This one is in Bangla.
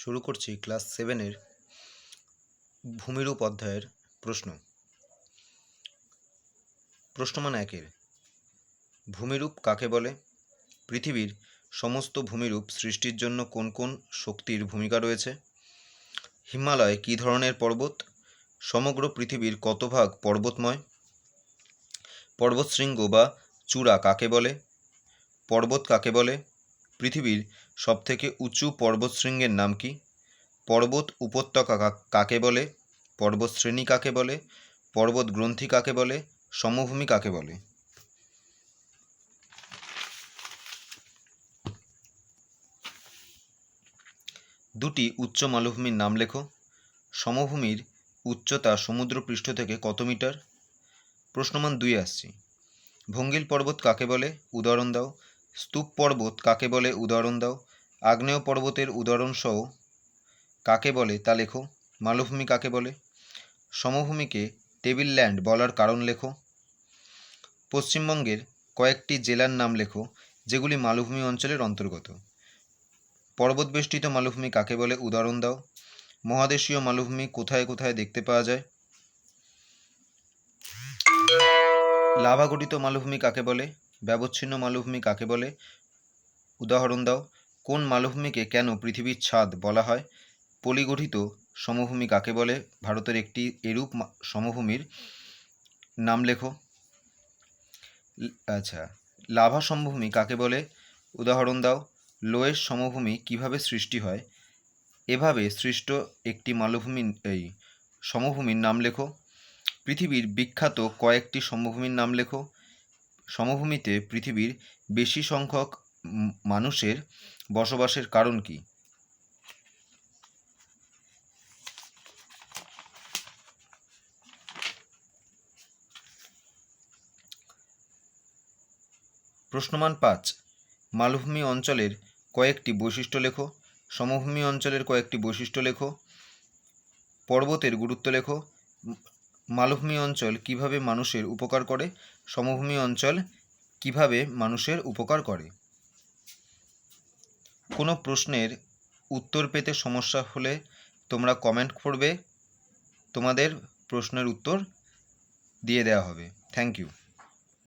শুরু করছি ক্লাস 7-এর ভূমিরূপ অধ্যায়ের প্রশ্ন। প্রশ্নমান 1-এর ভূমিরূপ কাকে বলে? পৃথিবীর সমস্ত ভূমিরূপ সৃষ্টির জন্য কোন কোন শক্তির ভূমিকা রয়েছে? হিমালয় কী ধরনের পর্বত? সমগ্র পৃথিবীর কত ভাগ পর্বতময়? পর্বতশৃঙ্গ বা চূড়া কাকে বলে? পর্বত কাকে বলে? পৃথিবীর সবথেকে উঁচু পর্বতশৃঙ্গের নাম কি? পর্বত উপত্যকা কাকে বলে? পর্বতশ্রেণী কাকে বলে? পর্বত গ্রন্থি কাকে বলে? সমভূমি কাকে বলে? দুটি উচ্চ মালভূমির নাম লেখো। সমভূমির উচ্চতা সমুদ্রপৃষ্ঠ থেকে কত মিটার? প্রশ্নমান 2 আসছি। ভঙ্গিল পর্বত কাকে বলে? উদাহরণ দাও। স্তূপ পর্বত কাকে বলে? উদাহরণ দাও। আগ্নেয় পর্বতের উদাহরণসহ কাকে বলে তা লেখো। মালভূমি কাকে বলে? সমভূমিকে টেবিল ল্যান্ড বলার কারণ লেখো। পশ্চিমবঙ্গের কয়েকটি জেলার নাম লেখো যেগুলি মালভূমি অঞ্চলের অন্তর্গত। পর্বতবেষ্টিত মালভূমি কাকে বলে? উদাহরণ দাও। মহাদেশীয় মালভূমি কোথায় কোথায় দেখতে পাওয়া যায়? লাভা গঠিত মালভূমি কাকে বলে? ব্যবচ্ছিন্ন মালভূমি কাকে বলে? উদাহরণ দাও। কোন মালভূমিকে কেন পৃথিবীর ছাদ বলা হয়? পলিগঠিত সমভূমি কাকে বলে? ভারতের একটি এরূপ সমভূমির নাম লেখো। আচ্ছা, লাভা সমভূমি কাকে বলে? উদাহরণ দাও। লোয়েস সমভূমি কিভাবে সৃষ্টি হয়? এভাবে সৃষ্ট একটি মালভূমি সমভূমির নাম লেখো। পৃথিবীর বিখ্যাত কয়েকটি সমভূমির নাম লেখো। সমভূমিতে পৃথিবীর বেশি সংখ্যক মানুষের বসবাসের কারণ কি? প্রশ্নমান 5, মালভূমি অঞ্চলের কয়েকটি বৈশিষ্ট্য লেখো। সমভূমি অঞ্চলের কয়েকটি বৈশিষ্ট্য লেখো। পর্বতের গুরুত্ব লেখো। মালভূমি অঞ্চল কিভাবে মানুষের উপকার করে? সমভূমি অঞ্চল কিভাবে মানুষের উপকার করে? কোনো প্রশ্নের উত্তর পেতে সমস্যা হলে তোমরা কমেন্ট করবে, তোমাদের প্রশ্নের উত্তর দিয়ে দেওয়া হবে। Thank you.